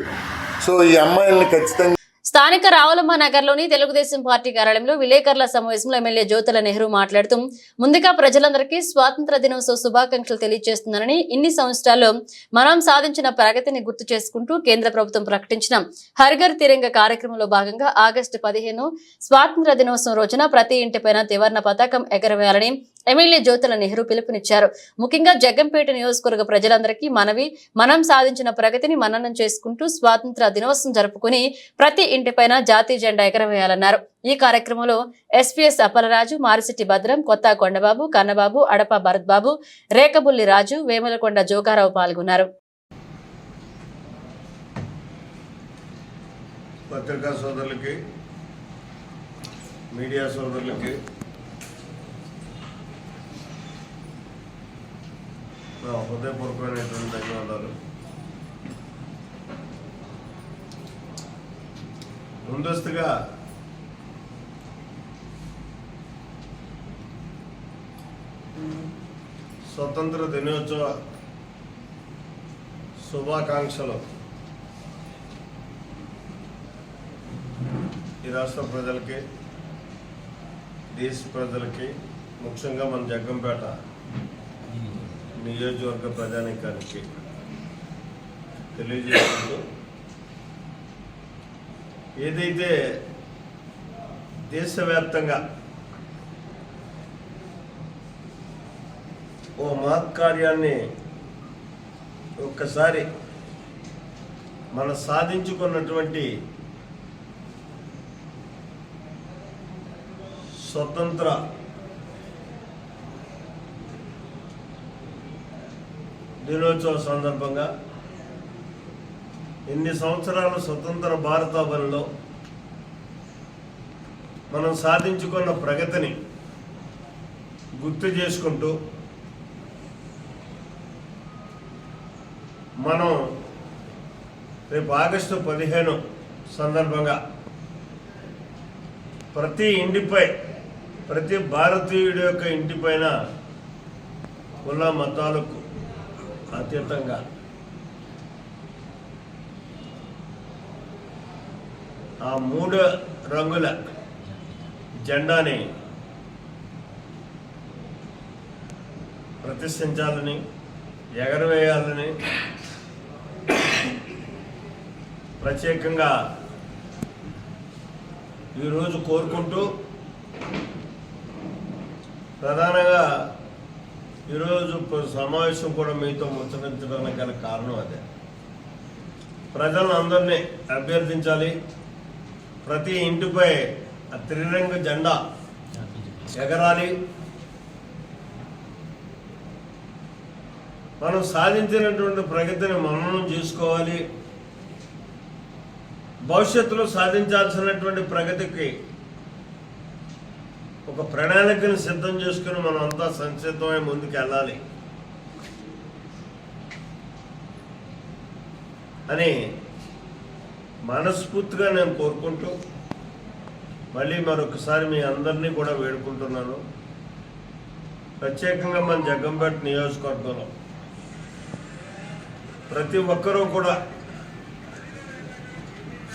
సో ఈ అమ్మాయిల్ని ఖచ్చితంగా స్థానిక రావులమ్మ నగర్లోని తెలుగుదేశం పార్టీ కార్యాలయంలో విలేకరుల సమావేశంలో ఎమ్మెల్యే జ్యోతుల నెహ్రూ మాట్లాడుతూ ముందుగా ప్రజలందరికీ స్వాతంత్ర దినోత్సవ శుభాకాంక్షలు తెలియజేస్తున్నారని, ఇన్ని సంవత్సరాల్లో మనం సాధించిన ప్రగతిని గుర్తు చేసుకుంటూ కేంద్ర ప్రభుత్వం ప్రకటించిన హర్ ఘర్ తిరంగా కార్యక్రమంలో భాగంగా ఆగస్టు 15 స్వాతంత్ర దినోత్సవం రోజున ప్రతి ఇంటిపైన త్రివర్ణ పతాకం ఎగరవేయాలని ఎమ్మెల్యే జ్యోతుల నెహ్రూ పిలుపునిచ్చారు. ముఖ్యంగా జగ్గంపేట నియోజకవర్గ ప్రజలందరికీ మనం సాధించిన ప్రగతిని మననం చేసుకుంటూ స్వాతంత్ర దినోత్సవం జరుపుకుని ప్రతి ఇంటిపైన జాతీయ జెండా ఎగరవేయాలన్నారు. ఈ కార్యక్రమంలో ఎస్పీఎస్ అప్పలరాజు, మారిశెట్టి భద్రం, కొత్త కొండబాబు, కన్నబాబు, అడప భరత్ బాబు, రేకబుల్లి రాజు, వేములకొండ జోగారావు పాల్గొన్నారు. పత్రికా సోదరులకి, మీడియా సోదరులకి నా హృదయపూర్వకమైనటువంటి ధన్యవాదాలు. ముందస్తుగా స్వతంత్ర దినోత్సవ శుభాకాంక్షలు ఈ రాష్ట్ర ప్రజలకి, దేశ ప్రజలకి, ముఖ్యంగా మన జగ్గంపేట నియోజకవర్గ ప్రజానీకానికి తెలియజేసుకుంటూ, ఏదైతే దేశవ్యాప్తంగా ఓ మహత్కార్యాన్ని ఒక్కసారి మనం సాధించుకున్నటువంటి స్వతంత్ర దినోత్సవ సందర్భంగా ఇన్ని సంవత్సరాల స్వతంత్ర భారతావనిలో మనం సాధించుకున్న ప్రగతిని గుర్తు చేసుకుంటూ మనం రేపు ఆగస్టు 15 సందర్భంగా ప్రతి ఇంటిపై, ప్రతి భారతీయుడి యొక్క ఇంటిపైన కుల మతాలకు అతీతంగా ఆ 3 రంగుల జెండాని ప్రతిష్ఠించాలని, ఎగరవేయాలని ప్రత్యేకంగా ఈరోజు కోరుకుంటూ, ప్రధానంగా ఈరోజు సమావేశం కూడా మీతో ముచ్చరించడానికి గల కారణం అదే. ప్రజలందరినీ అభ్యర్థించాలి, ప్రతి ఇంటిపై ఆ త్రిరంగ జెండా ఎగరాలి. మనం సాధించినటువంటి ప్రగతిని మననం చేసుకోవాలి. భవిష్యత్తులో సాధించాల్సినటువంటి ప్రగతికి ఒక ప్రణాళికను సిద్ధం చేసుకుని మనం అంతా సంసిద్ధమై ముందుకు వెళ్ళాలి అని మనస్ఫూర్తిగా నేను కోరుకుంటూ, మళ్ళీ మరొకసారి మీ అందరినీ కూడా వేడుకుంటున్నాను. ప్రత్యేకంగా మన జగ్గంపేట నియోజకవర్గంలో ప్రతి ఒక్కరూ కూడా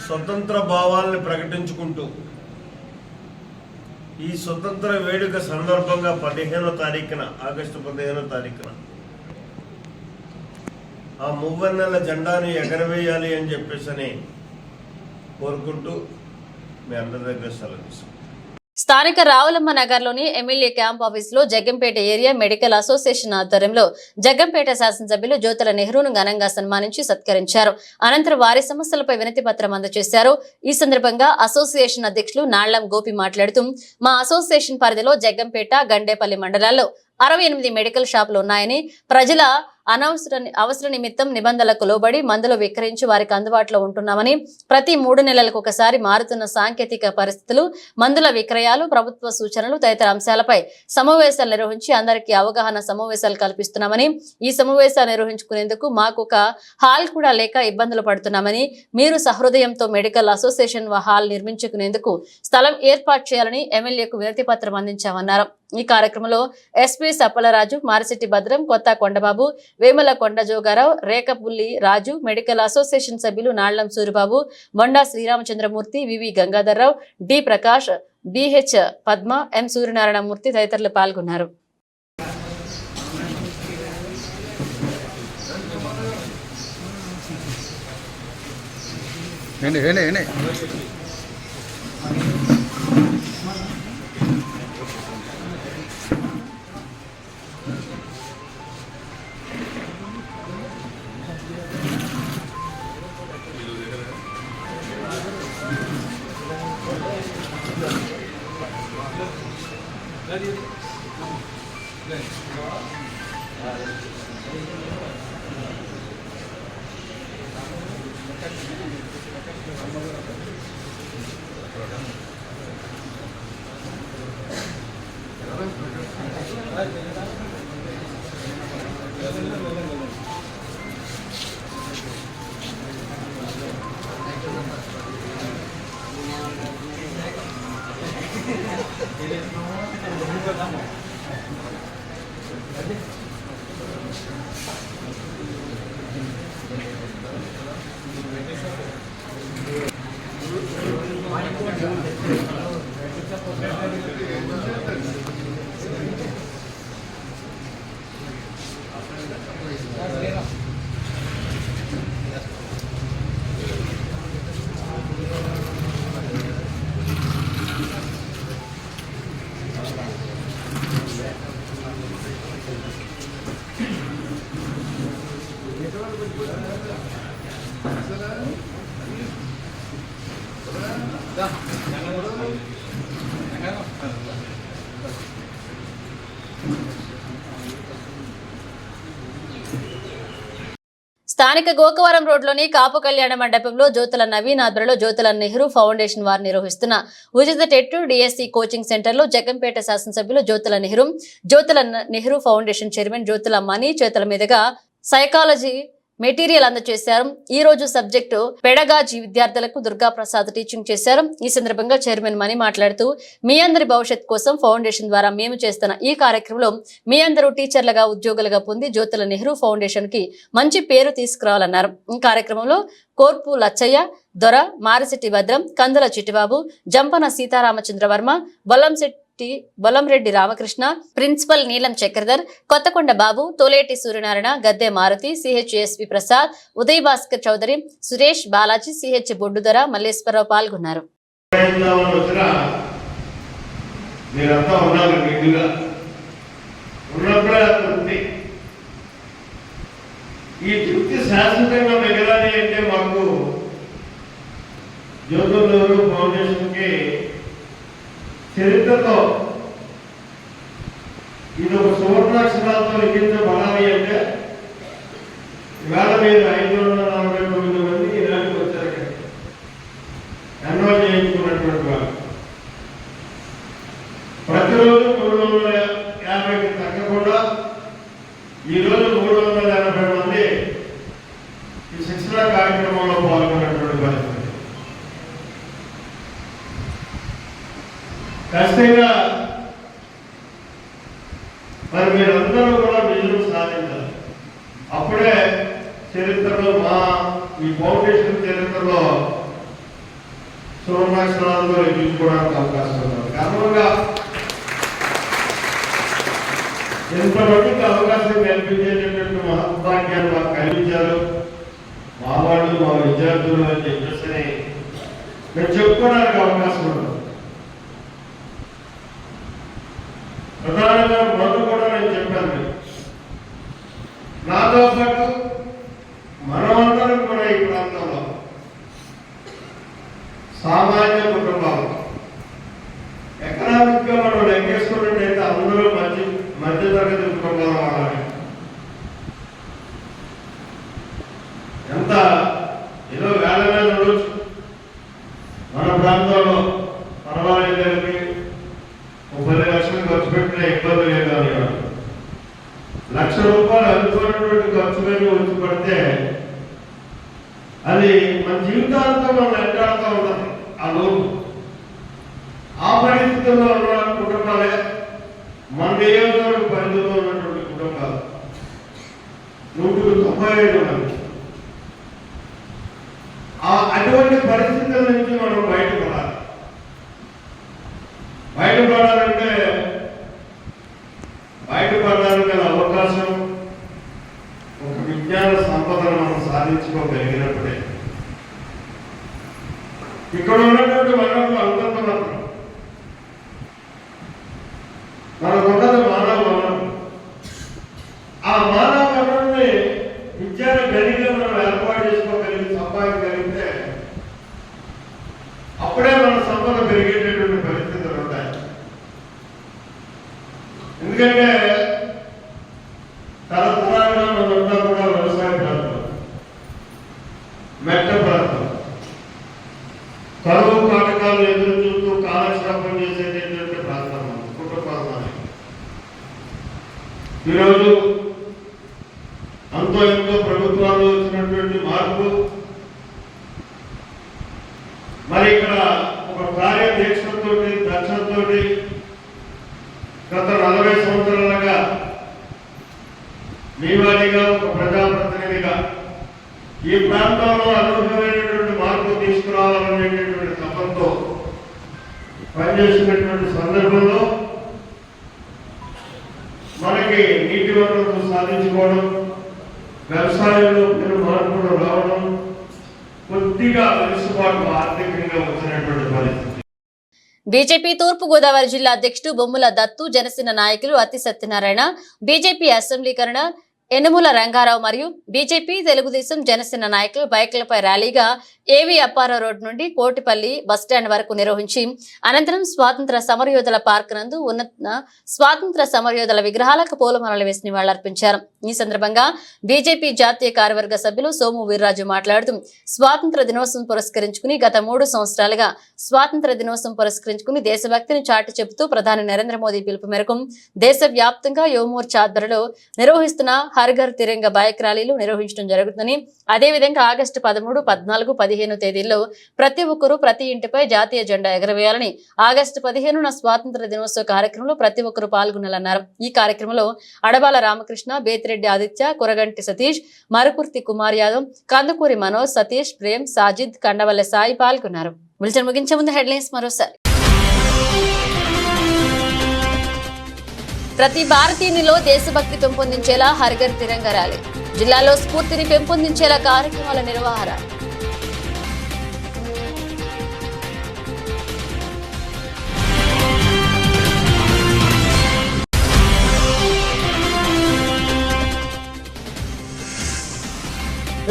స్వతంత్ర భావాల్ని ప్రకటించుకుంటూ, ఈ స్వతంత్ర వేడుక సందర్భంగా 15వ తారీఖున, ఆగస్టు 15వ తారీఖున ఆ 3 జెండాని ఎగరవేయాలి అని చెప్పేసి కోరుకుంటూ మీ అందరి దగ్గర సెలవు తీసుకుంటాను. స్థానిక రావులమ్మ నగర్లోని ఎమ్మెల్యే క్యాంప్ ఆఫీసులో జగ్గంపేట ఏరియా మెడికల్ అసోసియేషన్ ఆధ్వర్యంలో జగ్గంపేట శాసనసభ్యులు జ్యోతుల నెహ్రూను ఘనంగా సన్మానించి సత్కరించారు. అనంతరం వారి సమస్యలపై వినతి పత్రం అందజేశారు. ఈ సందర్భంగా అసోసియేషన్ అధ్యక్షులు నాళ్లం గోపి మాట్లాడుతూ, మా అసోసియేషన్ పరిధిలో జగ్గంపేట, గండేపల్లి మండలాల్లో 68 మెడికల్ షాపులు ఉన్నాయని, ప్రజల అవసర నిమిత్తం నిబంధనలకు లోబడి మందులు విక్రయించి వారికి అందుబాటులో ఉంటున్నామని, ప్రతి 3 నెలలకు ఒకసారి మారుతున్న సాంకేతిక పరిస్థితులు, మందుల విక్రయాలు, ప్రభుత్వ సూచనలు తదితర అంశాలపై సమావేశాలు నిర్వహించి అందరికీ అవగాహన సమావేశాలు కల్పిస్తున్నామని, ఈ సమావేశాలు నిర్వహించుకునేందుకు మాకు ఒక హాల్ కూడా లేక ఇబ్బందులు పడుతున్నామని, మీరు సహృదయంతో మెడికల్ అసోసియేషన్ హాల్ నిర్మించుకునేందుకు స్థలం ఏర్పాటు చేయాలని ఎమ్మెల్యేకు వినతి పత్రం అందించామన్నారు. ఈ కార్యక్రమంలో ఎస్పీ సప్పలరాజు, మారిశెట్టి భద్రం, కొత్త కొండబాబు, వేమల కొండ జోగారావు, రేకపుల్లి రాజు, మెడికల్ అసోసియేషన్ సభ్యులు నాళ్లం సూరిబాబు, బొండా శ్రీరామచంద్రమూర్తి, వివి గంగాధర్రావు, డి ప్రకాష్, బిహెచ్ పద్మ, ఎం సూర్యనారాయణమూర్తి తదితరులు పాల్గొన్నారు. స్థానిక గోకవరం రోడ్లోని కాపు కళ్యాణ మండపంలో జ్యోతుల నవీన్ ఆధ్వర్యంలో జ్యోతుల నెహ్రూ ఫౌండేషన్ వారు నిర్వహిస్తున్న ఉచిత టెట్ డిఎస్సి కోచింగ్ సెంటర్లో జగ్గంపేట శాసనసభ్యులు జ్యోతుల నెహ్రూ ఫౌండేషన్ చైర్మన్ జ్యోతుల మణి చేతుల మీదుగా సైకాలజీ మెటీరియల్ అందజేశారు. ఈ రోజు సబ్జెక్టు పెడగాజీ విద్యార్థులకు దుర్గా ప్రసాద్ టీచింగ్ చేశారు. ఈ సందర్భంగా చైర్మన్ మణి మాట్లాడుతూ, మీ అందరి భవిష్యత్ కోసం ఫౌండేషన్ ద్వారా మేము చేస్తున్న ఈ కార్యక్రమంలో మీ అందరూ టీచర్లుగా, ఉద్యోగులుగా పొంది జ్యోతుల నెహ్రూ ఫౌండేషన్ కి మంచి పేరు తీసుకురావాలన్నారు. ఈ కార్యక్రమంలో కోర్పు లచ్చయ్య, దొర, మారిశెట్టి భద్రం, కందుల చిట్టిబాబు, జంపన సీతారామచంద్రవర్మ, బొల్లంరెడ్డి రామకృష్ణ, ప్రిన్సిపల్ నీలం చక్రధర్, కొత్తకొండ బాబు, తోలేటి సూర్యనారాయణ, గద్దె మారుతి, సిహెచ్ఎస్వి ప్రసాద్, ఉదయ్ భాస్కర్ చౌదరి, సురేష్, బాలాజీ, సిహెచ్ బొడ్డుదర, మల్లేశ్వరరావు పాల్గొన్నారు. చరిత్రతో ఇది ఒక సువర్ణాక్షరాలతో లిఖించబడాలి అంటే ఇవాళ మీరు 549 మంది ఇలాంటి వచ్చారు. ఎన్రోల్ చేయించుకున్నటువంటి వాళ్ళు ప్రతిరోజు 350కి తగ్గకుండా ఈరోజు 380 మంది ఈ శిక్షణ కార్యక్రమంలో పాల్గొన్నటువంటి పరిస్థితి. ఖచ్చితంగా మరి మీరందరూ కూడా విజయం సాధించాలి. అప్పుడే చరిత్రలో ఈ ఫౌండేషన్ చరిత్రలో సువర్ణాక్షరాలతో ఎక్కించుకోవడానికి అవకాశం ఉంది. కారణంగా ఎంతమందికి అవకాశం కల్పించేటటువంటి మహద్భాగ్యాన్ని మాకు కలిగించారు మా వాళ్ళు, మా విద్యార్థులు అని చెప్పేసి నేను చెప్పుకోవడానికి అవకాశం ఉండదు. ప్రధానంగా మొదలు కూడా నేను చెప్పాను, నాతో పాటు మనమందరం కూడా ఈ ప్రాంతంలో సామాన్య కుటుంబాలు ఎకనామిక్ గా మనం లెక్కేసుకున్నట్టయితే అందరూ మధ్యతరగతి కుటుంబాల వాళ్ళని ఎంత ఏదో వేల మీద ఉండొచ్చు. మన ప్రాంతంలో పర్వాలేదని 30 లక్షలు ఖర్చు పెట్టిన ఇబ్బంది లేదు అనేవాడు. ₹1,00,000 అనుకున్నటువంటి ఖర్చు మీద వచ్చి పడితే అది మన జీవితాంతం మనం వెంటాడుతూ ఉంటుంది. ఆ లోపు ఆ పరిస్థితుల్లో ఉన్న కుటుంబాలే మన నియోజకవర్గ పరిధిలో ఉన్నటువంటి కుటుంబాలు 195 మంది. అటువంటి పరిస్థితుల నుంచి మనం బయటపడాలి. బయటపడడానికి గల అవకాశం ఒక విజ్ఞాన సంపదను మనం సాధించుకోగలిగినప్పుడే. ఇక్కడ ఉన్నటువంటి వనరులు అంతంత మాత్రం, మనకున్నది మానవ వనరు. ఆ మానవ వనరుని విజ్ఞాన గదిగా మనం ఏర్పాటు చేసుకోగలిగి సంపాదించగలిగితే అప్పుడే మన సంపద పెరిగేటటువంటి పరిస్థితులు ఉంటాయి. ఎందుకంటే తరతరాలుగా మనంతా కూడా వ్యవసాయ ప్రాంతం, మెట్ట ప్రాంతం, కరువు కాటకాలు ఎదురు చూస్తూ కాలక్షేపం చేసేటటువంటి ప్రాంతం కుటుంబాలు. ఈరోజు అంతో ఎంతో ప్రభుత్వాల్లో వచ్చినటువంటి మార్పు, మరి ఇక్కడ ఒక కార్యదీక్షతో దక్షతతో గత 40 సంవత్సరాలుగా మీవాడిగా ఒక ప్రజాప్రతినిధిగా ఈ ప్రాంతంలో అనూహ్యమైనటువంటి మార్పు తీసుకురావాలనేటటువంటి తపంతో పనిచేసినటువంటి సందర్భంలో మనకి నీటి వనరులు సాధించుకోవడం, వ్యవసాయంలో పెను మార్పులు రావడం, కొద్దిగా వెసులుబాటు ఆర్థికంగా వచ్చినటువంటి పరిస్థితి. బీజేపీ తూర్పు గోదావరి జిల్లా అధ్యక్షుడు బొమ్ముల దత్తు, జనసేన నాయకులు అత్తి సత్యనారాయణ, బీజేపీ అసెంబ్లీకరణ ఎనుముల రంగారావు మరియు బీజేపీ తెలుగుదేశం జనసేన నాయకులు బైక్లపై ర్యాలీగా ఏవి అప్పారావు రోడ్ నుండి కోటిపల్లి బస్టాండ్ వరకు నిర్వహించి అనంతరం స్వాతంత్ర సమరయోధుల పార్క్ నందు ఉన్న స్వాతంత్ర సమరయోధుల విగ్రహాలకు పూలమాలలు వేసి నివాళులర్పించారు. ఈ సందర్భంగా బీజేపీ జాతీయ కార్యవర్గ సభ్యులు సోము వీర్రాజు మాట్లాడుతూ స్వాతంత్ర దినోత్సవం పురస్కరించుకుని గత 3 సంవత్సరాలుగా స్వాతంత్ర దినోత్సవం పురస్కరించుకుని దేశభక్తిని చాటి చెబుతూ ప్రధాని నరేంద్ర మోదీ పిలుపు మేరకు దేశవ్యాప్తంగా యువమోర్చా ఆధ్వర్యంలో నిర్వహిస్తున్న హర్ ఘర్ తిరంగా బైక్ ర్యాలీలు నిర్వహించడం జరుగుతుందని, అదేవిధంగా ఆగస్టు 13, 14, 15 తేదీల్లో ప్రతి ఒక్కరూ ప్రతి ఇంటిపై జాతీయ జెండా ఎగరవేయాలని, ఆగస్టు 15న స్వాతంత్ర దినోత్సవ కార్యక్రమంలో ప్రతి ఒక్కరూ పాల్గొనాలన్నారు. ఈ కార్యక్రమంలో అడబాల రామకృష్ణ, బేతిరెడ్డి ఆదిత్య, కురగంటి సతీష్, మరుకుర్తి కుమార్ యాదవ్, కందుకూరి మనోజ్, సతీష్, ప్రేమ్, సాజిద్, కండవల్లె సాయి పాల్గొన్నారు. బులెటిన్ ముగించే ముందు హెడ్లైన్స్ మరోసారి. ప్రతి భారతీయునిలో దేశభక్తి పెంపొందించేలా హర్ ఘర్ తిరంగా ర్యాలీ, జిల్లాలో స్ఫూర్తిని పెంపొందించేలా కార్యక్రమాల నిర్వహణ.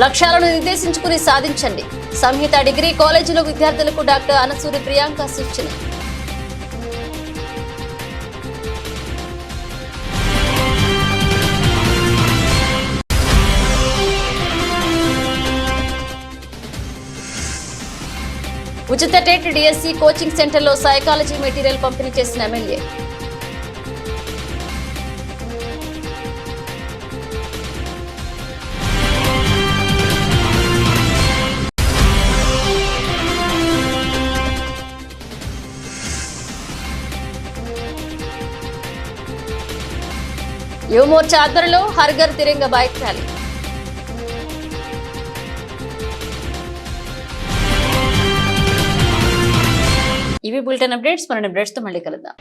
లక్ష్యాలను నిర్దేశించుకుని సాధించండి, సంహిత డిగ్రీ కాలేజీలో విద్యార్థులకు డాక్టర్ అనసూరి ప్రియాంక సూచన. ఉచిత టెట్ డిఎస్సి కోచింగ్ సెంటర్లో సైకాలజీ మెటీరియల్ పంపిణీ చేసిన ఎమ్మెల్యే. యువమోర్చా ఆధ్వర్యంలో హర్ ఘర్ తిరంగా బైక్ ర్యాలీ. ఇవి బులెటిన్ అప్డేట్స్. మన అప్డేట్స్ తో మళ్ళీ కలుద్దాం.